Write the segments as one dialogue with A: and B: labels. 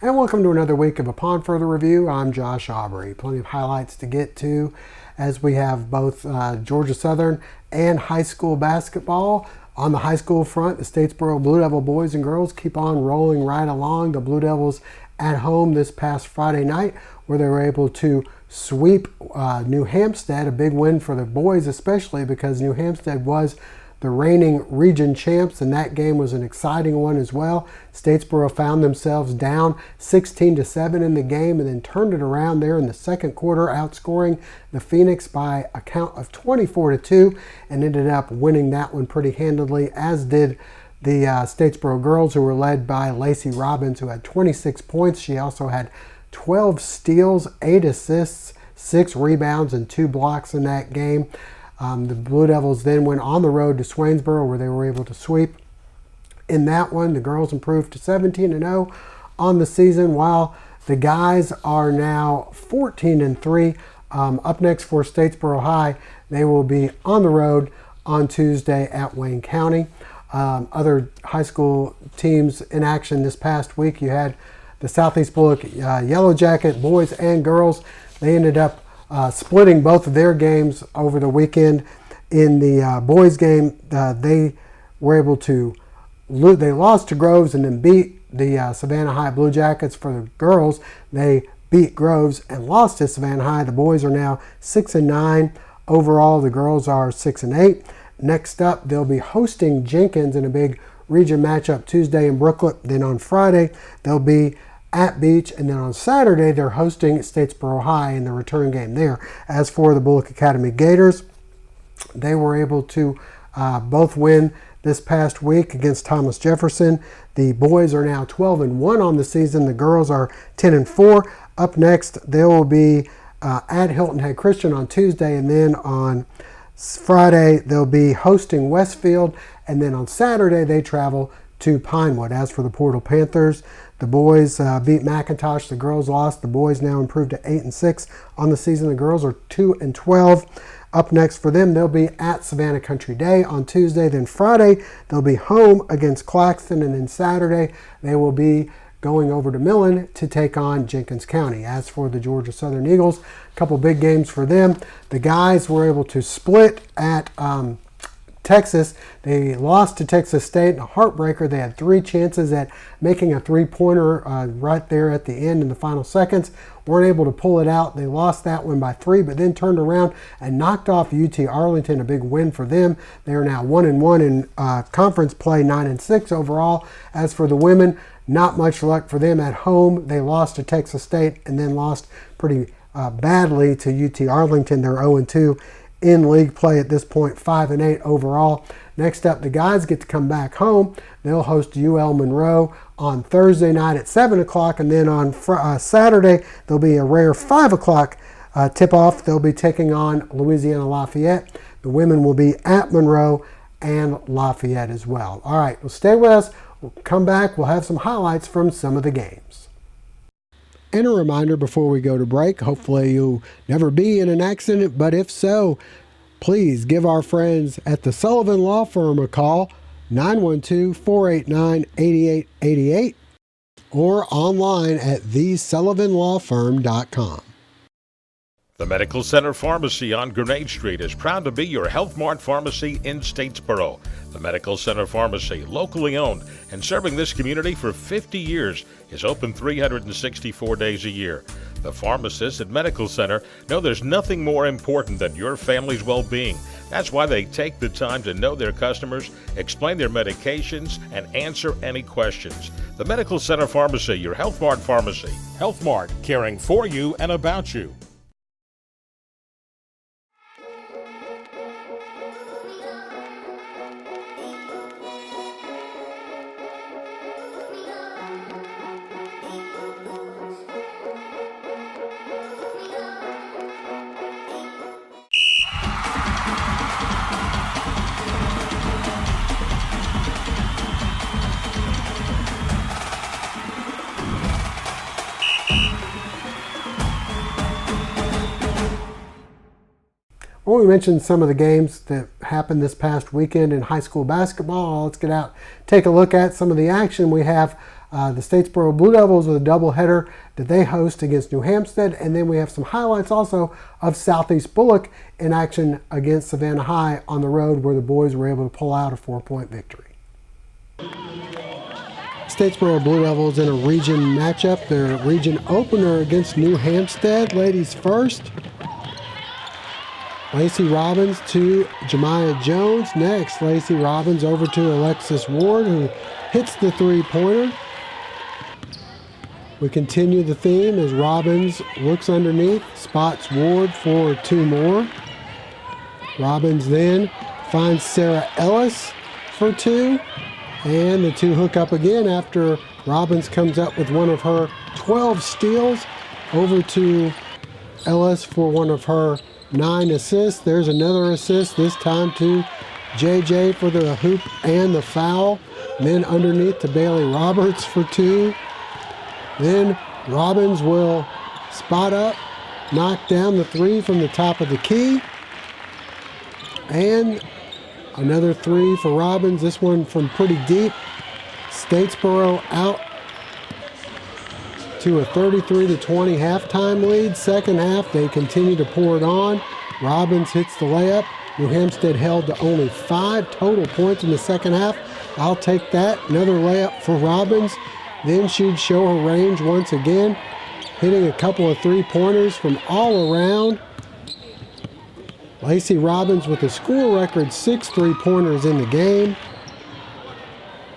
A: And welcome to another week of Upon Further Review. I'm Josh Aubrey. Plenty of highlights to get to as we have both Georgia Southern and high school basketball. On the high school front, the Statesboro Blue Devil boys and girls keep on rolling right along. The Blue Devils at home this past Friday night, where they were able to sweep New Hampstead, a big win for the boys, especially because New Hampstead was the reigning region champs, and that game was an exciting one as well. Statesboro found themselves down 16-7 in the game and then turned it around there in the second quarter, outscoring the Phoenix by a count of 24-2 and ended up winning that one pretty handily, as did the Statesboro girls, who were led by Lacey Robbins, who had 26 points. She also had 12 steals, 8 assists, 6 rebounds, and 2 blocks in that game. The Blue Devils then went on the road to Swainsboro, where they were able to sweep. In that one, the girls improved to 17-0 on the season, while the guys are now 14-3. Up next for Statesboro High, they will be on the road on Tuesday at Wayne County. Other high school teams in action this past week, you had the Southeast Bullock Yellow Jacket boys and girls. They ended up splitting both of their games over the weekend. In the boys game, they were able to they lost to Groves and then beat the Savannah High Blue Jackets. For the girls, they beat Groves and lost to Savannah High. The boys are now 6-9 overall. The girls are 6-8. Next up, they'll be hosting Jenkins in a big region matchup Tuesday in Brooklyn. Then on Friday, they'll be at Beach, and then on Saturday they're hosting Statesboro High in the return game there. As for the Bullock Academy Gators, they were able to both win this past week against Thomas Jefferson. The boys are now 12-1 on the season. The girls are 10-4. Up next, they will be at Hilton Head Christian on Tuesday, and then on Friday they'll be hosting Westfield, and then on Saturday they travel to Pinewood. As for the Portal Panthers, the boys beat McIntosh. The girls lost. The boys now improved to 8-6 on the season. The girls are 2-12. Up next for them, they'll be at Savannah Country Day on Tuesday. Then Friday, they'll be home against Claxton. And then Saturday, they will be going over to Millen to take on Jenkins County. As for the Georgia Southern Eagles, a couple big games for them. The guys were able to split at Texas. They lost to Texas State in a heartbreaker. They had 3 chances at making a three-pointer right there at the end in the final seconds. Weren't able to pull it out. They lost that one by 3, but then turned around and knocked off UT Arlington, a big win for them. They are now 1-1 in conference play, 9-6 overall. As for the women, not much luck for them at home. They lost to Texas State and then lost pretty badly to UT Arlington. They're 0-2 in league play at this point, 5-8 overall. Next up, the guys get to come back home. They'll host UL Monroe on Thursday night at 7 o'clock, and then on Saturday, there'll be a rare 5 o'clock tip-off. They'll be taking on Louisiana Lafayette. The women will be at Monroe and Lafayette as well. All right, well, stay with us. We'll come back. We'll have some highlights from some of the games. And a reminder before we go to break, hopefully you'll never be in an accident, but if so, please give our friends at the Sullivan Law Firm a call, 912-489-8888, or online at thesullivanlawfirm.com.
B: The Medical Center Pharmacy on Grenade Street is proud to be your Health Mart pharmacy in Statesboro. The Medical Center Pharmacy, locally owned and serving this community for 50 years, is open 364 days a year. The pharmacists at Medical Center know there's nothing more important than your family's well-being. That's why they take the time to know their customers, explain their medications, and answer any questions. The Medical Center Pharmacy, your Health Mart pharmacy. Health Mart, caring for you and about you.
A: Well, we mentioned some of the games that happened this past weekend in high school basketball. Let's get out, take a look at some of the action. We have the Statesboro Blue Devils with a doubleheader that they host against New Hampstead, and then we have some highlights also of Southeast Bullock in action against Savannah High on the road, where the boys were able to pull out a 4-point victory. Statesboro Blue Devils in a region matchup, their region opener against New Hampstead. Ladies first. Lacey Robbins to Jemiah Jones. Next, Lacey Robbins over to Alexis Ward, who hits the three-pointer. We continue the theme as Robbins looks underneath, spots Ward for two more. Robbins then finds Sarah Ellis for two. And the two hook up again after Robbins comes up with one of her 12 steals. Over to Ellis for one of her 9 assists. There's another assist, this time to JJ for the hoop and the foul. Then underneath to Bailey Roberts for two. Then Robbins will spot up, knock down the three from the top of the key. And another three for Robbins, this one from pretty deep. Statesboro out to a 33-20 halftime lead. Second half, they continue to pour it on. Robbins hits the layup. New Hampstead held to only 5 total points in the second half. I'll take that. Another layup for Robbins. Then she'd show her range once again, hitting a couple of three-pointers from all around. Lacey Robbins with a school record 6 three-pointers in the game.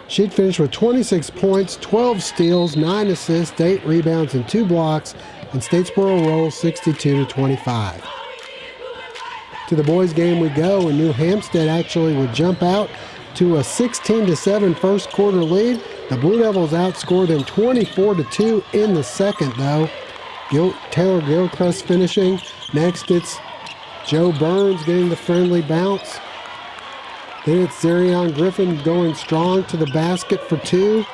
A: She'd finish with 26 points, 12 steals, 9 assists, 8 rebounds, and 2 blocks, and Statesboro rolls 62-25. To the boys' game we go, and New Hampstead actually would jump out to a 16-7 first quarter lead. The Blue Devils outscored them 24-2 in the second, though. Taylor Gilchrist finishing. Next, it's Joe Burns getting the friendly bounce. Then it's Zarion Griffin going strong to the basket for two.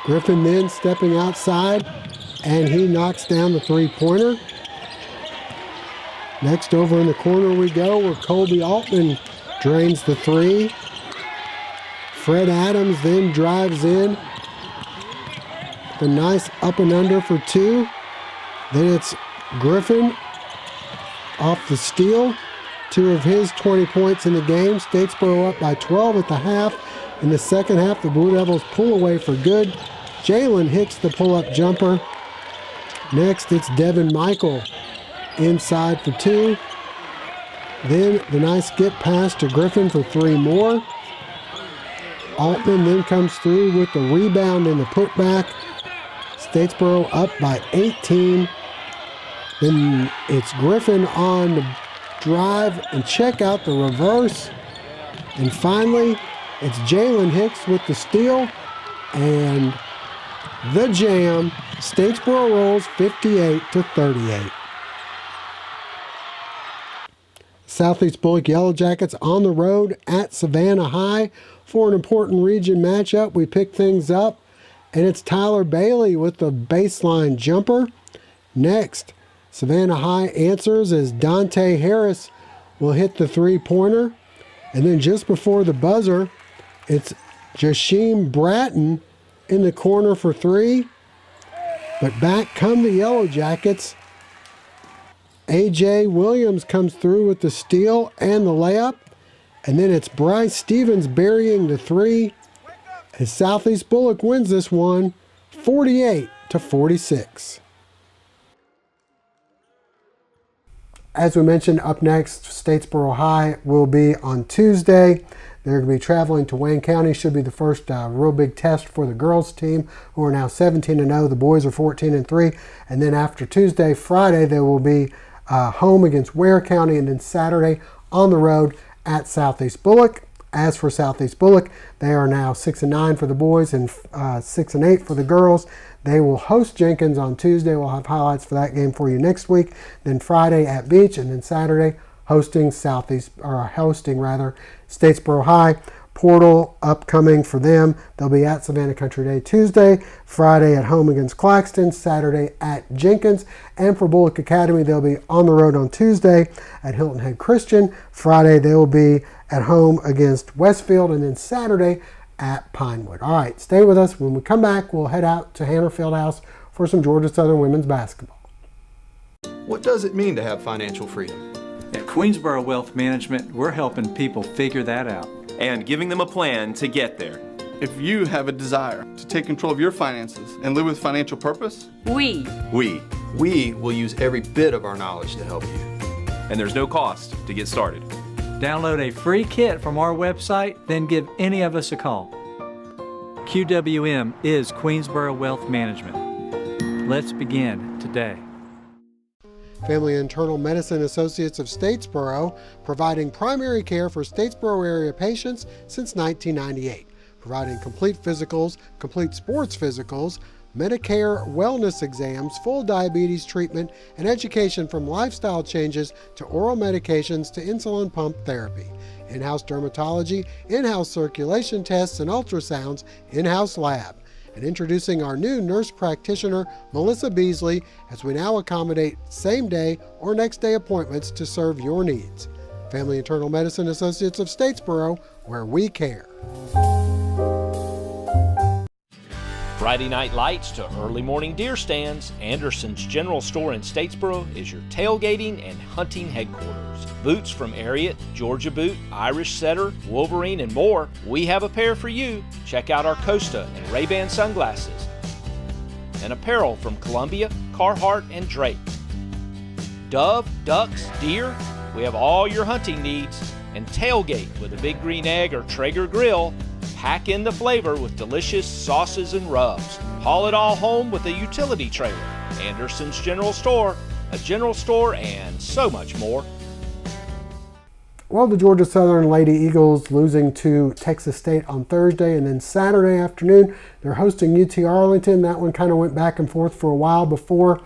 A: Griffin then stepping outside, and he knocks down the three-pointer. Next, over in the corner we go, where Colby Altman drains the three. Fred Adams then drives in. The nice up and under for two. Then it's Griffin off the steal. 2 of his 20 points in the game. Statesboro up by 12 at the half. In the second half, the Blue Devils pull away for good. Jalen hits the pull-up jumper. Next, it's Devin Michael inside for 2. Then the nice skip pass to Griffin for 3 more. Altman then comes through with the rebound and the putback. Statesboro up by 18. Then it's Griffin on the drive and check out the reverse. And finally, it's Jalen Hicks with the steal and the jam. Statesboro rolls 58-38. Southeast Bullock Yellow Jackets on the road at Savannah High for an important region matchup. We pick things up, and it's Tyler Bailey with the baseline jumper. Next, Savannah High answers as Dante Harris will hit the three-pointer. And then just before the buzzer, it's Jasheem Bratton in the corner for 3. But back come the Yellow Jackets. A.J. Williams comes through with the steal and the layup. And then it's Bryce Stevens burying the 3 as Southeast Bullock wins this one 48-46. As we mentioned, up next, Statesboro High will be on Tuesday. They're going to be traveling to Wayne County. Should be the first real big test for the girls team, who are now 17-0. The boys are 14-3. And then after Tuesday, Friday, they will be home against Ware County, and then Saturday on the road at Southeast Bullock. As for Southeast Bullock, they are now 6-9 for the boys and 6-8 for the girls. They will host Jenkins on Tuesday. We'll have highlights for that game for you next week. Then Friday at Beach, and then Saturday hosting Statesboro High. portal upcoming for them. They'll be at Savannah Country Day Tuesday, Friday at home against Claxton, Saturday at Jenkins. And for Bullock Academy, they'll be on the road on Tuesday at Hilton Head Christian. Friday, they will be at home against Westfield, and then Saturday at Pinewood. All right, stay with us. When we come back, we'll head out to Hannah Fieldhouse for some Georgia Southern women's basketball.
C: What does it mean to have financial freedom?
D: At Queensboro Wealth Management, we're helping people figure that out.
E: And giving them a plan to get there.
F: If you have a desire to take control of your finances and live with financial purpose,
E: We
C: We will use every bit of our knowledge to help you.
E: and there's no cost to get started.
D: Download a free kit from our website, then give any of us a call. QWM is Queensboro Wealth Management. Let's begin today.
A: Family Internal Medicine Associates of Statesboro, providing primary care for Statesboro area patients since 1998, providing complete physicals, complete sports physicals, Medicare wellness exams, full diabetes treatment, and education from lifestyle changes to oral medications to insulin pump therapy. In-house dermatology, in-house circulation tests and ultrasounds, in-house lab. And introducing our new nurse practitioner, Melissa Beasley, as we now accommodate same-day or next-day appointments to serve your needs. Family Internal Medicine Associates of Statesboro, where we care.
G: Friday night lights to early morning deer stands, Anderson's General Store in Statesboro is your tailgating and hunting headquarters. Boots from Ariat, Georgia Boot, Irish Setter, Wolverine, and more. We have a pair for you. Check out our Costa and Ray-Ban sunglasses. And apparel from Columbia, Carhartt, and Drake. Dove, ducks, deer, we have all your hunting needs. And tailgate with a Big Green Egg or Traeger grill. Pack in the flavor with delicious sauces and rubs. Haul it all home with a utility trailer. Anderson's General Store, a general store, and so much more.
A: Well, the Georgia Southern Lady Eagles losing to Texas State on Thursday, and then Saturday afternoon they're hosting UT Arlington. That one kind of went back and forth for a while before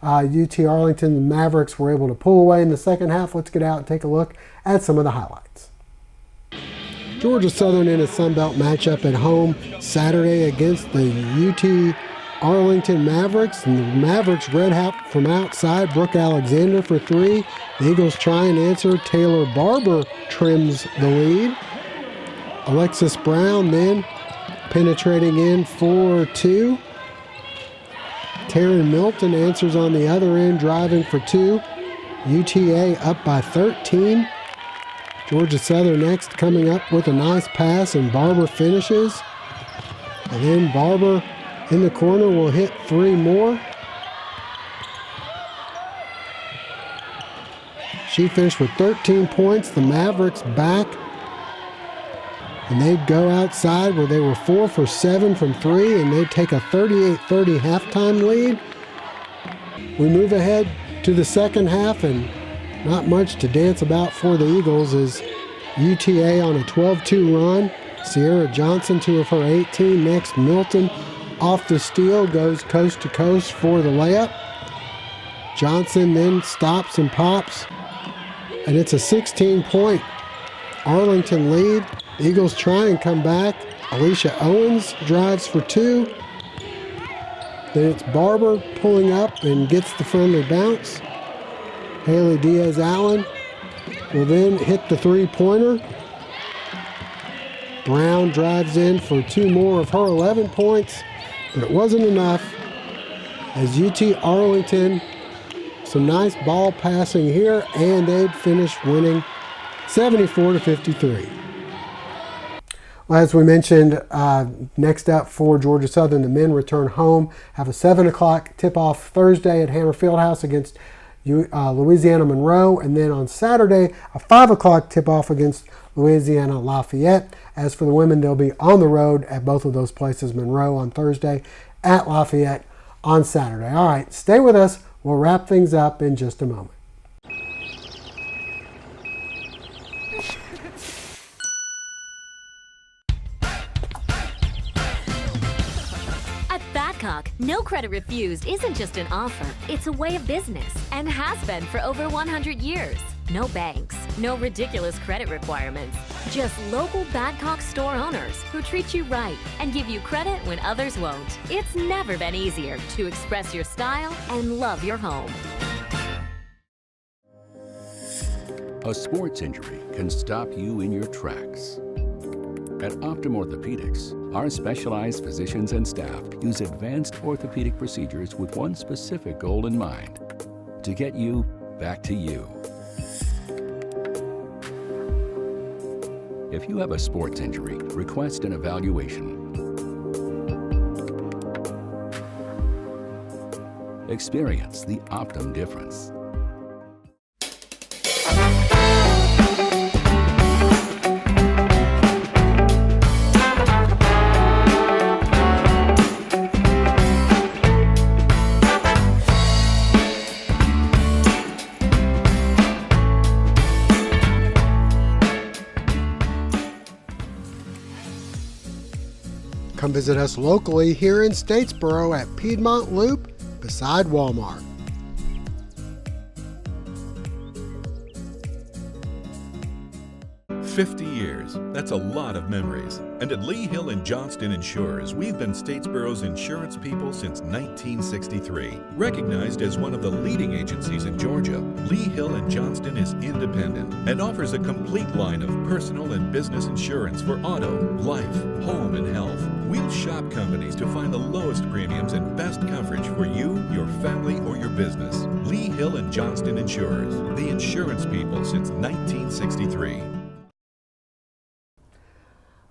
A: UT Arlington, the Mavericks, were able to pull away in the second half. Let's get out and take a look at some of the highlights. Georgia Southern in a Sun Belt matchup at home Saturday against the UT Arlington Mavericks. And the Mavericks red hat from outside. Brooke Alexander for three. The Eagles try and answer. Taylor Barber trims the lead. Alexis Brown then penetrating in for two. Taryn Milton answers on the other end, driving for two. UTA up by 13. Georgia Southern next coming up with a nice pass, and Barber finishes. And then Barber in the corner will hit three more. She finished with 13 points. The Mavericks back. And they'd go outside where they were 4 for 7 from three, and they'd take a 38-30 halftime lead. We move ahead to the second half, and not much to dance about for the Eagles as UTA on a 12-2 run. Sierra Johnson, 2 of her 18. Next, Milton off the steal, goes coast to coast for the layup. Johnson then stops and pops, and it's a 16-point Arlington lead. The Eagles try and come back. Alicia Owens drives for two. Then it's Barber pulling up and gets the friendly bounce. Haley Diaz-Allen will then hit the three-pointer. Brown drives in for two more of her 11 points, but it wasn't enough as UT Arlington, some nice ball passing here, and they'd finish winning 74-53. Well, as we mentioned, next up for Georgia Southern, the men return home, have a 7 o'clock tip-off Thursday at Hannah Fieldhouse against Louisiana Monroe, and then on Saturday, a 5 o'clock tip-off against Louisiana Lafayette. As for the women, they'll be on the road at both of those places, Monroe on Thursday, at Lafayette on Saturday. All right, stay with us. We'll wrap things up in just a moment.
H: Badcock, no credit refused isn't just an offer, it's a way of business and has been for over 100 years. No banks, no ridiculous credit requirements. Just local Badcock store owners who treat you right and give you credit when others won't. It's never been easier to express your style and love your home.
I: A sports injury can stop you in your tracks. At Optum Orthopedics, our specialized physicians and staff use advanced orthopedic procedures with one specific goal in mind: to get you back to you. If you have a sports injury, request an evaluation. Experience the Optum difference.
A: Come visit us locally here in Statesboro at Piedmont Loop beside Walmart.
J: "50 years. That's a lot of memories. And at Lee Hill & Johnston Insurers, we've been Statesboro's insurance people since 1963. Recognized as one of the leading agencies in Georgia, Lee Hill & Johnston is independent and offers a complete line of personal and business insurance for auto, life, home, and health. We'll shop companies to find the lowest premiums and best coverage for you, your family, or your business. Lee Hill & Johnston Insurers, the insurance people since 1963.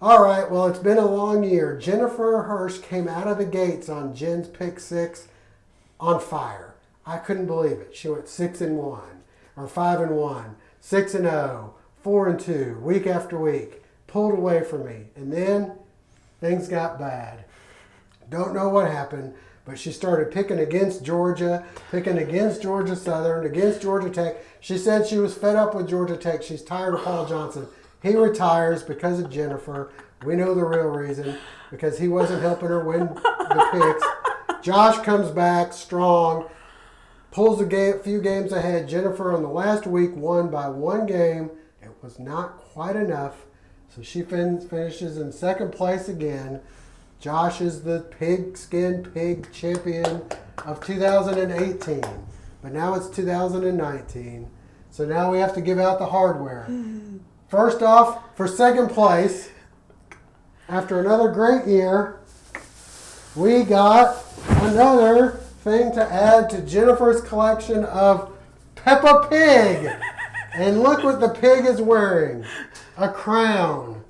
A: All right, well, it's been a long year. Jennifer Hirsch came out of the gates on Jen's Pick 6 on fire. I couldn't believe it. She went 6-1, or 5-1, 6-0, 4-2, week after week. Pulled away from me. And then things got bad. Don't know what happened, but she started picking against Georgia, picking against Georgia Southern, against Georgia Tech. She said she was fed up with Georgia Tech. She's tired of Paul Johnson. He retires because of Jennifer. We know the real reason, because he wasn't helping her win the picks. Josh comes back strong, pulls a few games ahead. Jennifer on the last week won by 1 game. It was not quite enough, so she finishes in second place again. Josh is the pigskin pig champion of 2018, but now it's 2019, so now we have to give out the hardware. First off, for second place, after another great year, we got another thing to add to Jennifer's collection of Peppa Pig. And look what the pig is wearing. A crown.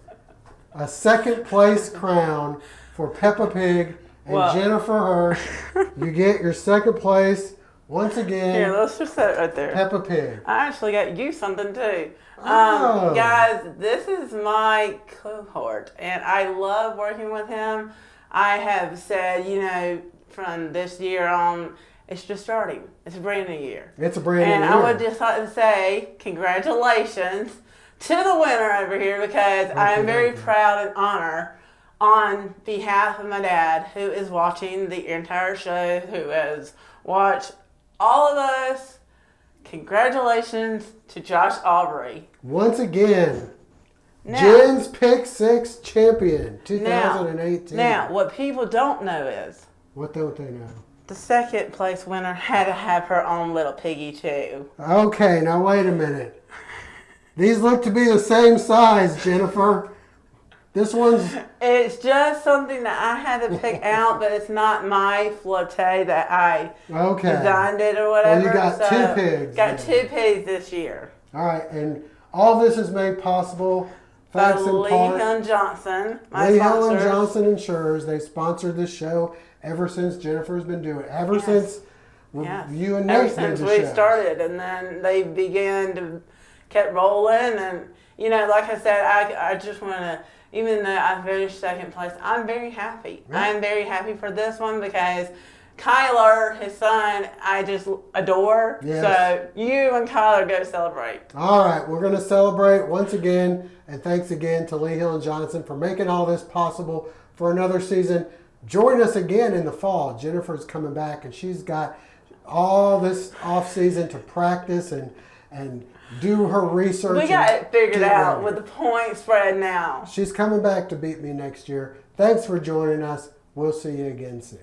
A: A second place crown for Peppa Pig and Jennifer Hirsch. You get your second place once again.
K: Here, let's just set it right there.
A: Peppa Pig.
K: I actually got you something too.
A: Oh.
K: Guys, this is my cohort, and I love working with him. I have said, from this year on, it's just starting. It's a brand new year.
A: It's a brand new year.
K: And I would just like to say congratulations to the winner over here, because I am very proud and honored on behalf of my dad, who is watching the entire show, who has watched all of us. Congratulations to Josh Aubrey.
A: Once again, Jen's Pick 6 champion, 2018.
K: Now, what people don't know is...
A: What don't they know?
K: The second place winner had to have her own little piggy too.
A: Okay, now wait a minute. These look to be the same size, Jennifer. This one's...
K: It's just something that I had to pick out, but it's not my forte that I designed it or whatever.
A: Well, you got 2 pigs.
K: Got 2 pigs this year.
A: All right, and all this is made possible thanks in
K: Lee
A: part...
K: Hill & Johnson, my
A: Lee
K: sponsors.
A: Hill & Johnson Insurers. They sponsored this show ever since Jennifer's been doing it. Ever since you and Nate
K: Ever
A: did
K: since
A: the
K: we
A: show.
K: started, and then they began to kept rolling, and like I said, I just want to, even though I finished second place, I'm very happy.
A: Right.
K: I'm very happy for this one, because Kyler, his son, I just adore.
A: Yes.
K: So you and Kyler go celebrate.
A: All right, we're going to celebrate once again, and thanks again to Lee Hill & Johnson for making all this possible for another season. Join us again in the fall. Jennifer's coming back, and she's got all this off season to practice and do her research.
K: We got it figured
A: get
K: out
A: ready.
K: with the point spread now.
A: She's coming back to beat me next year. Thanks for joining us. We'll see you again soon.